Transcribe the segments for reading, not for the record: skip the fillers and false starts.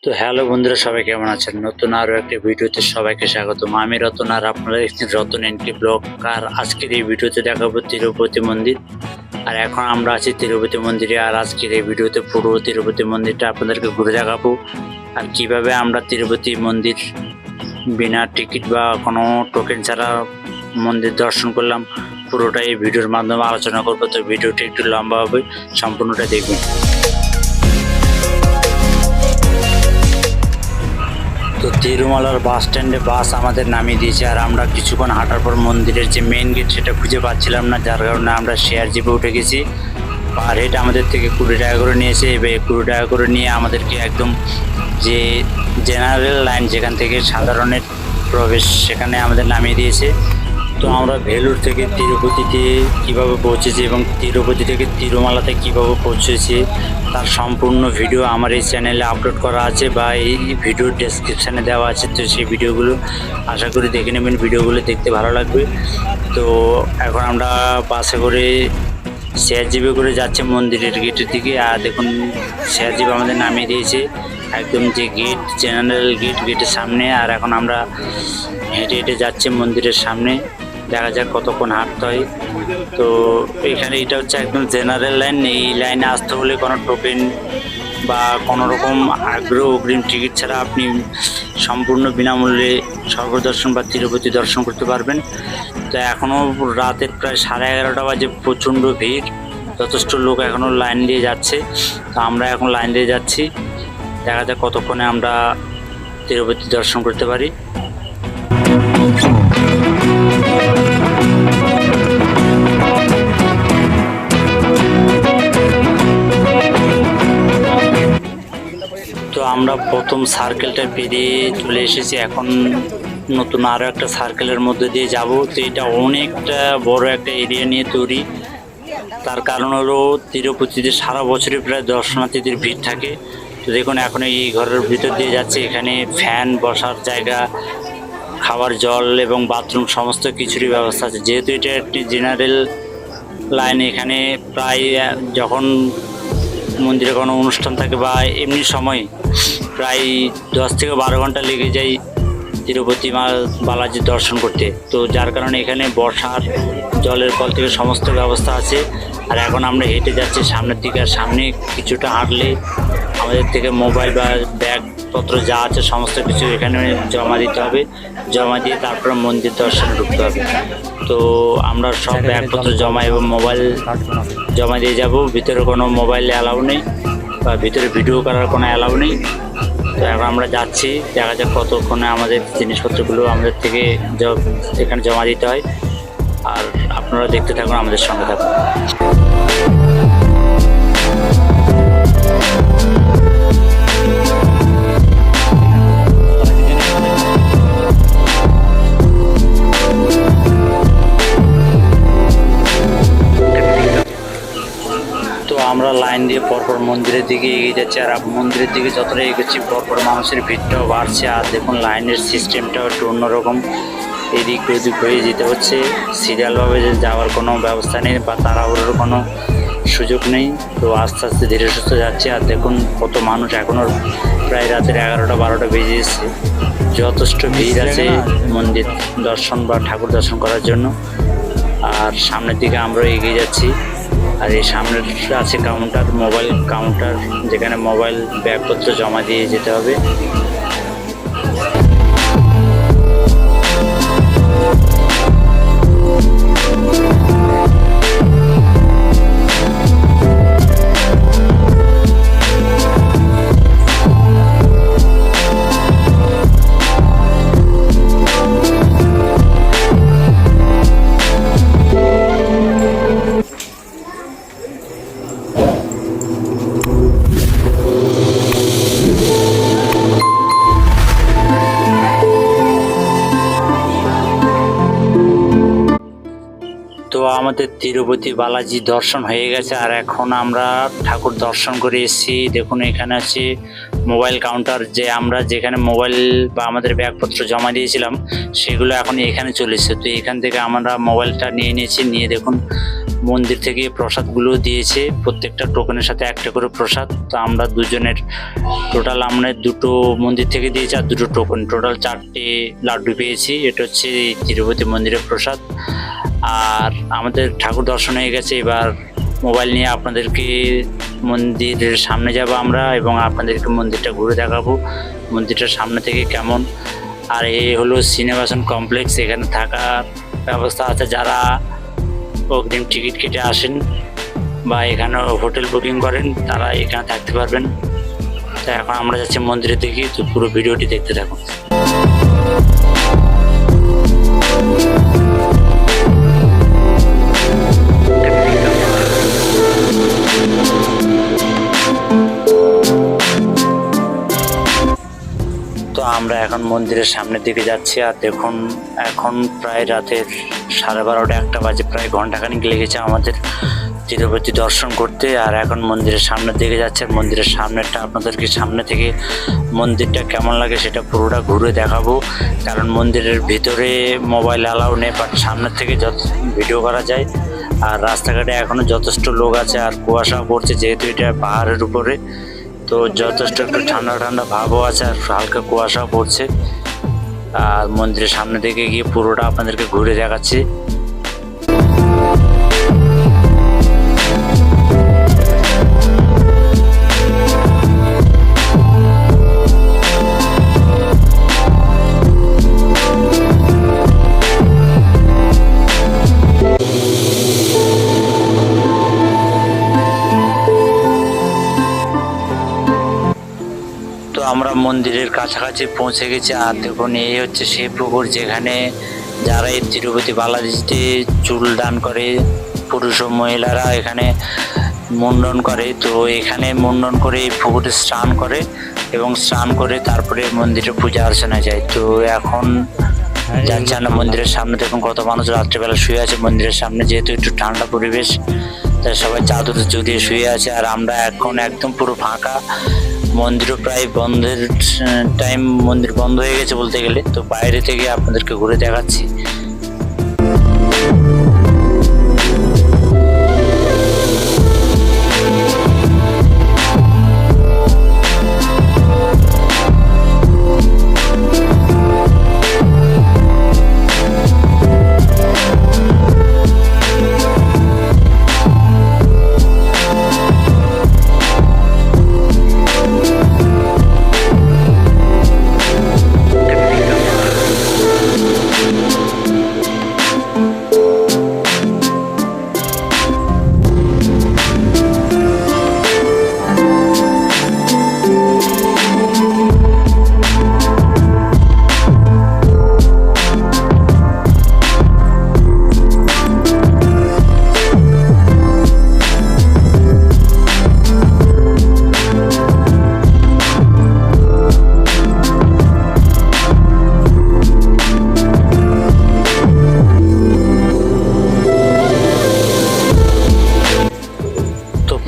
তো হ্যালো বন্ধুরা, সবাই কেমন আছেন? নতুন আরো একটা ভিডিওতে সবাইকে স্বাগতম। আমি রতন আর আপনারা দেখছেন রতন এন্ট্রি ব্লগ। আর আজকের এই ভিডিওতে দেখাবো তিরুপতি মন্দির। আর এখন আমরা আছি তিরুপতি মন্দিরে। আর আজকের এই ভিডিওতে পুরো তিরুপতি মন্দিরটা আপনাদেরকে ঘুরে দেখাবো। আর কিভাবে আমরা তিরুপতি মন্দির বিনা টিকিট বা কোনো টোকেন ছাড়া মন্দির দর্শন করলাম, পুরোটাই এই ভিডিওর মাধ্যমে আলোচনা করবো। তো ভিডিওটি একটু লম্বা হবে, সম্পূর্ণটা দেখবেন। তো তিরুমালার বাস স্ট্যান্ডে বাস আমাদের নামিয়ে দিয়েছে। আর আমরা কিছুক্ষণ হাঁটার পর মন্দিরের যে মেইন গেট সেটা খুঁজে পাচ্ছিলাম না, যার কারণে আমরা শেয়ার জিপে উঠে গেছি। আর এটা আমাদের থেকে 20 টাকা করে নিয়েছে। এবার 20 টাকা করে নিয়ে আমাদেরকে একদম যে জেনারেল লাইন, যেখান থেকে সাধারণের প্রবেশ, সেখানে আমাদের নামিয়ে দিয়েছে। তো আমরা ভেলুর থেকে তিরুপতিতে কীভাবে পৌঁছেছি এবং তিরুপতি থেকে তিরুমালাতে কীভাবে পৌঁছেছি তার সম্পূর্ণ ভিডিও আমার এই চ্যানেলে আপলোড করা আছে, বা এই ভিডিওর ডেসক্রিপশানে দেওয়া আছে। তো সেই ভিডিওগুলো আশা করি দেখে নেবেন, ভিডিওগুলো দেখতে ভালো লাগবে। তো এখন আমরা বাসে করে শেয়ার জিপে করে যাচ্ছে মন্দিরের গেটের দিকে। আর দেখুন, শেয়ার জিপ আমাদের নামিয়ে দিয়েছে একদম যে গেট, জেনারেল গেটের সামনে। আর এখন আমরা হেঁটে হেঁটে যাচ্ছি মন্দিরের সামনে। দেখা যাক কতক্ষণ হাঁটতে হয়। তো এখানে এটা হচ্ছে একদম জেনারেল লাইন। এই লাইনে আসতে হলে কোনো টোকেন বা কোনো রকম অগ্রিম টিকিট ছাড়া আপনি সম্পূর্ণ বিনামূল্যে স্বর্গদর্শন বা তিরুপতি দর্শন করতে পারবেন। তো এখনও রাতের প্রায় 11:30 বাজে, প্রচণ্ড ভিড়, যথেষ্ট লোক এখনও লাইন দিয়ে যাচ্ছে। তো আমরা এখন লাইন দিয়ে যাচ্ছি, দেখা যাক কতক্ষণে আমরা তিরুপতি দর্শন করতে পারি। তো আমরা প্রথম সার্কেলটা পেরিয়ে চলে এসেছি, এখন নতুন আরও একটা সার্কেলের মধ্যে দিয়ে যাব। তো এটা অনেকটা বড় একটা এরিয়া নিয়ে তৈরি। তার কারণ হলো তিরুপতিতে সারা বছরই প্রায় দর্শনার্থীদের ভিড় থাকে। তো দেখুন, এখন এই ঘরের ভিতর দিয়ে যাচ্ছে। এখানে ফ্যান, বসার জায়গা, খাবার, জল এবং বাথরুম সমস্ত কিছুরই ব্যবস্থা আছে। যেহেতু এটা একটি জেনারেল লাইন, এখানে প্রায় যখন মন্দিরে কোনো অনুষ্ঠান থাকে বা এমনি সময় প্রায় 10 থেকে 12 ঘন্টা লেগে যায় তিরুপতি বালাজি দর্শন করতে। তো যার কারণে এখানে বসার, জলের কল থেকে সমস্ত ব্যবস্থা আছে। আর এখন আমরা হেঁটে যাচ্ছি সামনের দিকে। আর সামনে কিছুটা হাঁটলে আমাদের থেকে মোবাইল বা ব্যাগপত্র যা আছে সমস্ত কিছু এখানে জমা দিতে হবে। জমা দিয়ে তারপরে মন্দির দর্শনে ঢুকতে হবে। তো আমরা সব ব্যাগপত্র জমা এবং মোবাইল জমা দিয়ে যাব। ভিতরে কোনো মোবাইল অ্যালাউ নেই বা ভিতরে ভিডিও করার কোনো অ্যালাউ নেই। তো এখন আমরা যাচ্ছি, দেখা যাক কতক্ষণে আমাদের জিনিসপত্রগুলো আমাদের থেকে এখানে জমা দিতে হয়। আর আপনারা দেখতে থাকুন, আমাদের সঙ্গে থাকুন। তো আমরা লাইন দিয়ে পরপর মন্দিরের দিকে এগিয়ে যাচ্ছি। আর মন্দিরের দিকে যতটা এগোচ্ছি পরপর মানুষের ভিড়টাও বাড়ছে। আর দেখুন, লাইনের সিস্টেমটাও একটু অন্যরকম, এদিক ওদিক হয়ে যেতে হচ্ছে। সিরিয়ালভাবে যাওয়ার কোনো ব্যবস্থা নেই বা তাড়াহুড়োর কোনো সুযোগ নেই। তো আস্তে আস্তে ধীরে সুস্থে যাচ্ছে। আর দেখুন কত মানুষ, এখনও প্রায় রাতের 11টা-12টা বেজে এসেছে। যথেষ্ট ভিড় আছে মন্দির দর্শন বা ঠাকুর দর্শন করার জন্য। আর সামনের দিকে আমরা এগিয়ে যাচ্ছি। আর এই সামনের আছে কাউন্টার, মোবাইল কাউন্টার, যেখানে মোবাইল ব্যাগপত্র জমা দিয়ে যেতে হবে। তো আমাদের তিরুপতি বালাজি দর্শন হয়ে গেছে। আর এখন আমরা ঠাকুর দর্শন করে এসেছি। দেখুন, এখানে আছে মোবাইল কাউন্টার, যে আমরা যেখানে মোবাইল বা আমাদের ব্যাগপত্র জমা দিয়েছিলাম সেগুলো এখন এখানে চলে এসেছে। তো এখান থেকে আমরা মোবাইলটা নিয়ে নিয়েছি। নিয়ে দেখুন মন্দির থেকে প্রসাদগুলো দিয়েছে, প্রত্যেকটা টোকেনের সাথে একটা করে প্রসাদ। তো আমরা দুজনের টোটাল আমরা দুটো মন্দির থেকে দিয়েছি আর দুটো টোকেন, টোটাল 4টে লাড্ডু পেয়েছি। এটা হচ্ছে তিরুপতি মন্দিরের প্রসাদ। আর আমাদের ঠাকুর দর্শন হয়ে গেছে, এবার মোবাইল নিয়ে আপনাদেরকে মন্দিরের সামনে যাব আমরা এবং আপনাদেরকে মন্দিরটা ঘুরে দেখাবো, মন্দিরটার সামনে থেকে কেমন। আর এই হলো সিনেমাশন কমপ্লেক্স, এখানে থাকার ব্যবস্থা আছে। যারা অগ্রিম টিকিট কেটে আসেন বা এখানে হোটেল বুকিং করেন তারা এখানে থাকতে পারবেন। তো এখন আমরা যাচ্ছি মন্দিরের দিকে, তো পুরো ভিডিওটি দেখতে থাকুন। তো আমরা এখন মন্দিরের সামনের দিকে যাচ্ছি। আর দেখুন এখন প্রায় রাতের 12:30 1টা বাজে, প্রায় ঘন্টাখানিক লেগেছে আমাদের তিরুপতি দর্শন করতে। আর এখন মন্দিরের সামনের দিকে যাচ্ছে। মন্দিরের সামনেরটা আপনাদেরকে সামনে থেকে মন্দিরটা কেমন লাগে সেটা পুরোটা ঘুরে দেখাবো, কারণ মন্দিরের ভিতরে মোবাইল অ্যালাউ নেই, বাট সামনের থেকে যত ভিডিও করা যায়। আর রাস্তাঘাটে এখনো যথেষ্ট লোক আছে আর কুয়াশা পড়ছে, যেহেতু এটা পাহাড়ের উপরে, তো যথেষ্ট একটু ঠান্ডা ঠান্ডা ভাবও আছে আর হালকা কুয়াশা পড়ছে। আর মন্দিরের সামনে থেকে গিয়ে পুরোটা আপনাদেরকে ঘুরে দেখাচ্ছি। তো আমরা মন্দিরের কাছাকাছি পৌঁছে গেছি। আর দেখুন এই হচ্ছে সেই পুকুর যেখানে যারা এই তিরুপতি বালাজিতে চুল দান করে, পুরুষ ও মহিলারা এখানে মুন্ডন করে। তো এখানে মুন্ডন করে এই পুকুরে স্নান করে এবং স্নান করে তারপরে মন্দিরে পূজা অর্চনা যায়। তো এখন যাচ্ছে আমরা মন্দিরের সামনে। দেখুন কত মানুষ রাত্রেবেলা শুয়ে আছে মন্দিরের সামনে, যেহেতু একটু ঠান্ডা পরিবেশ তাই সবাই চাদর জড়িয়ে শুয়ে আছে। আর আমরা এখন একদম পুরো ফাঁকা, মন্দিরও প্রায় বন্ধের টাইম, মন্দির বন্ধ হয়ে গেছে বলতে গেলে। তো বাইরে থেকে আপনাদেরকে ঘুরে দেখাচ্ছি।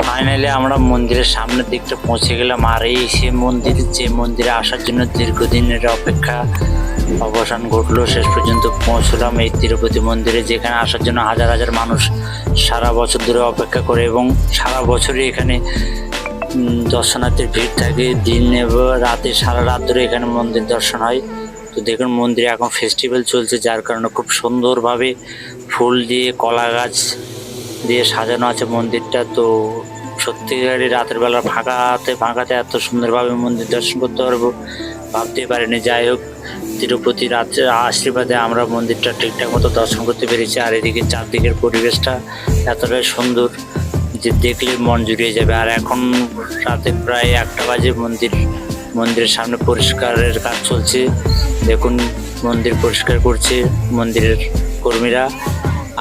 ফাইনালি আমরা মন্দিরের সামনের দিকটা পৌঁছে গেলাম। আর এই সে মন্দির, যে মন্দিরে আসার জন্য দীর্ঘদিনের অপেক্ষা অবসান ঘটলো, শেষ পর্যন্ত পৌঁছলাম এই তিরুপতি মন্দিরে, যেখানে আসার জন্য হাজার হাজার মানুষ সারা বছর ধরে অপেক্ষা করে এবং সারা বছরই এখানে দর্শনার্থীর ভিড় থাকে। দিন এবং রাতে সারা রাত ধরে এখানে মন্দির দর্শন হয়। তো দেখুন মন্দিরে এখন ফেস্টিভ্যাল চলছে, যার কারণে খুব সুন্দরভাবে ফুল দিয়ে, কলা গাছ দিয়ে সাজানো আছে মন্দিরটা। তো সত্যিকারই রাতের বেলা ফাঁকাতে এত সুন্দরভাবে মন্দির দর্শন করতে পারবো ভাবতেই পারিনি। যাই হোক, তিরুপতি রাতের আশীর্বাদে আমরা মন্দিরটা ঠিকঠাক মতো দর্শন করতে পেরেছি। আর এদিকে চারদিকের পরিবেশটা এতটাই সুন্দর যে দেখলে মন জুড়িয়ে যাবে। আর এখন রাতে প্রায় 1টা বাজে, মন্দিরের সামনে পরিষ্কারের কাজ চলছে। দেখুন মন্দির পরিষ্কার করছে মন্দিরের কর্মীরা।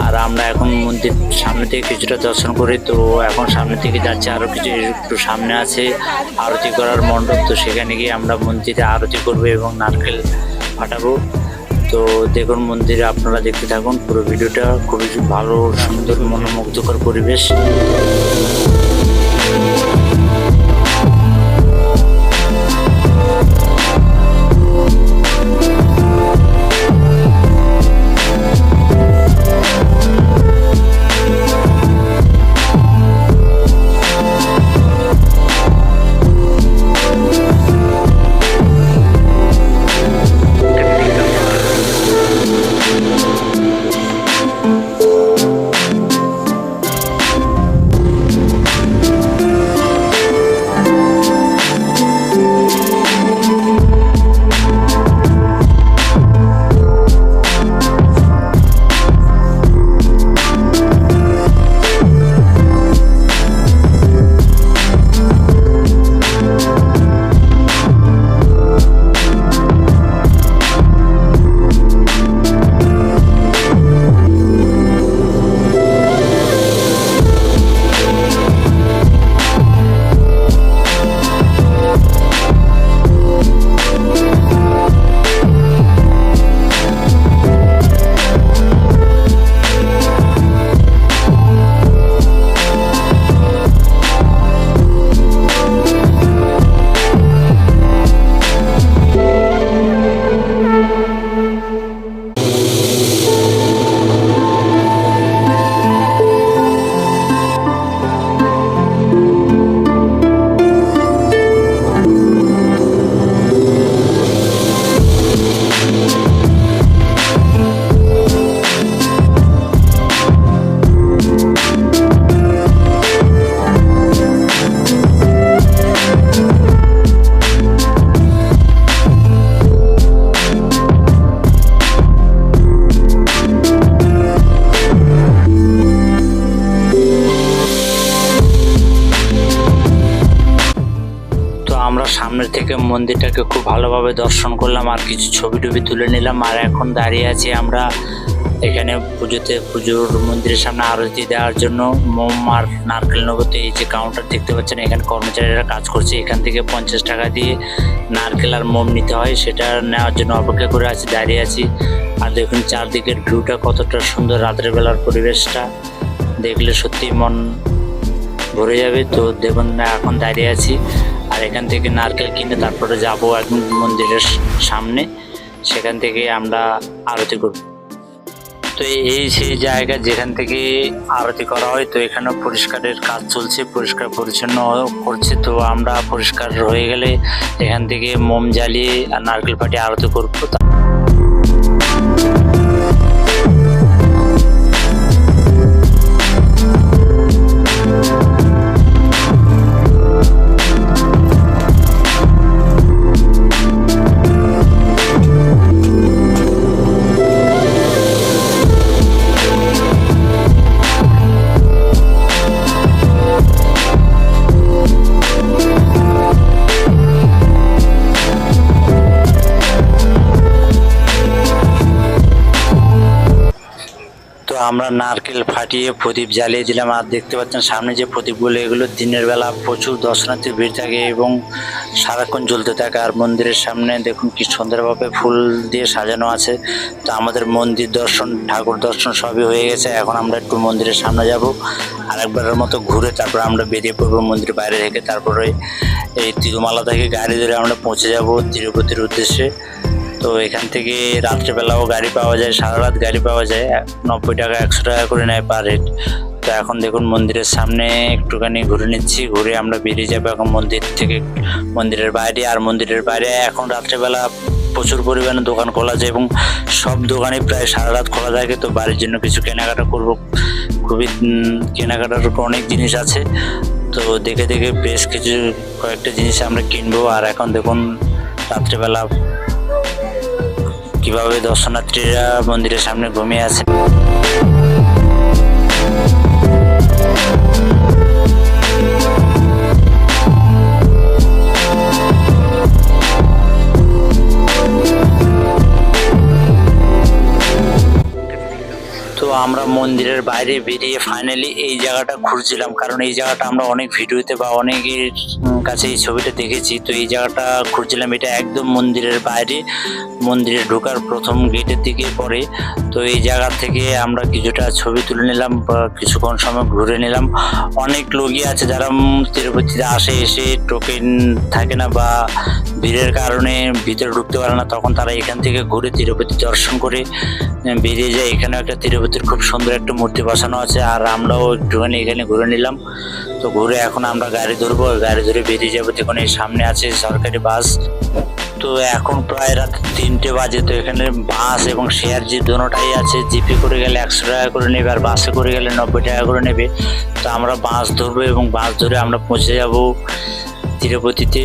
আর আমরা এখন মন্দির সামনে থেকে কিছুটা দর্শন করি। তো এখন সামনে থেকে যাচ্ছে, আরও কিছু একটু সামনে আছে আরতি করার মণ্ডপ। তো সেখানে গিয়ে আমরা মন্দিরে আরতি করবো এবং নারকেল ফাটাবো। তো দেখুন মন্দিরে আপনারা দেখতে থাকুন পুরো ভিডিওটা, খুবই ভালো সুন্দর মনোমুগ্ধকর পরিবেশ। মন্দিরটাকে খুব ভালোভাবে দর্শন করলাম আর কিছু ছবি টবি তুলে নিলাম। আর এখন দাঁড়িয়ে আছি আমরা এখানে পুজোর মন্দিরের সামনে আরতি দেওয়ার জন্য মোম আর নারকেল নেবো। তো এই যে কাউন্টার দেখতে পাচ্ছেন, এখানে কর্মচারীরা কাজ করছে। এখান থেকে 50 টাকা দিয়ে নারকেল আর মোম নিতে হয়, সেটা নেওয়ার জন্য অপেক্ষা করে আছি, দাঁড়িয়ে আছি। আর দেখুন চারদিকের ভিউটা কতটা সুন্দর, রাতের বেলার পরিবেশটা দেখলে সত্যি মন ভরে যাবে। তো দেখুন এখন দাঁড়িয়ে আছি আর এখান থেকে নারকেল কিনে তারপরে যাব একদম মন্দিরের সামনে, সেখান থেকে আমরা আরতি করব। তো এই সেই জায়গা যেখান থেকে আরতি করা হয়। তো এখানে পরিষ্কারের কাজ চলছে, পরিষ্কার পরিচ্ছন্ন করছে। তো আমরা পরিষ্কার হয়ে গেলে এখান থেকে মোম জ্বালিয়ে আর নারকেল ফাটিয়ে আরতি করবো। আমরা নারকেল ফাটিয়ে প্রদীপ জ্বালিয়ে দিলাম। আর দেখতে পাচ্ছেন সামনে যে প্রদীপগুলো, এগুলো দিনের বেলা প্রচুর দর্শনার্থী ভিড় থাকে এবং সারাক্ষণ জ্বলতে থাকে। আর মন্দিরের সামনে দেখুন কি সুন্দরভাবে ফুল দিয়ে সাজানো আছে। তো আমাদের মন্দির দর্শন, ঠাকুর দর্শন সবই হয়ে গেছে। এখন আমরা একটু মন্দিরের সামনে যাব, আরেকবারের মতো ঘুরে তারপর আমরা বেরিয়ে পড়বো মন্দির বাইরে থেকে। তারপরে এই তিরুমালা থেকে গাড়ি ধরে আমরা পৌঁছে যাব তিরুপতির উদ্দেশ্যে। তো এখান থেকে রাত্রেবেলাও গাড়ি পাওয়া যায়, সারা রাত গাড়ি পাওয়া যায়। 90 টাকা 100 টাকা করে নেয় পার হেড। তো এখন দেখুন মন্দিরের সামনে একটুখানি ঘুরে নিচ্ছি, ঘুরে আমরা বেরিয়ে যাবো এখন মন্দির থেকে মন্দিরের বাইরে। আর মন্দিরের বাইরে এখন রাত্রেবেলা প্রচুর পরিমাণে দোকান খোলা যায় এবং সব দোকানই প্রায় সারা রাত খোলা থাকে। তো বাড়ির জন্য কিছু কেনাকাটা করবো, খুবই কেনাকাটার অনেক জিনিস আছে। তো দেখে দেখে বেশ কিছু কয়েকটা জিনিস আমরা কিনবো। আর এখন দেখুন রাত্রেবেলা কিভাবে দর্শনার্থীরা মন্দিরের সামনে ঘুমিয়ে আছে। তো আমরা মন্দিরের বাইরে বেরিয়ে ফাইনালি এই জায়গাটা খুঁজছিলাম, কারণ এই জায়গাটা আমরা অনেক ভিডিওতে বা অনেকের কাছে এই ছবিটা দেখেছি। তো এই জায়গাটা খুঁজছিলাম, এটা একদম মন্দিরের বাইরে, মন্দিরে ঢোকার প্রথম গেটের দিকে পড়ে। তো এই জায়গা থেকে আমরা কিছুটা ছবি তুলে নিলাম, কিছুক্ষণ সময় ঘুরে নিলাম। অনেক লোকই আছে যারা তিরুপতিতে আসে, এসে টোকেন থাকে না বা ভিড়ের কারণে ভিতরে ঢুকতে পারে না, তখন তারা এখান থেকে ঘুরে তিরুপতি দর্শন করে বেরিয়ে যায়। এখানে একটা তিরুপতির খুব সুন্দর একটা মূর্তি বসানো আছে, আর আমরাও একটুখানি এখানে ঘুরে নিলাম। তো ঘুরে এখন আমরা গাড়ি ধরবো, গাড়ি ধরে বেরিয়ে যাবো। দেখুন এই সামনে আছে সরকারি বাস। তো এখন প্রায় রাত 3টে বাজে। তো এখানে বাস এবং শেয়ার জিপ দুটোটাই আছে। জিপে করে গেলে 100 টাকা করে নেবে আর বাসে করে গেলে 90 টাকা করে নেবে। তো আমরা বাস ধরবো এবং বাস ধরে আমরা পৌঁছে যাব তিরুপতিতে।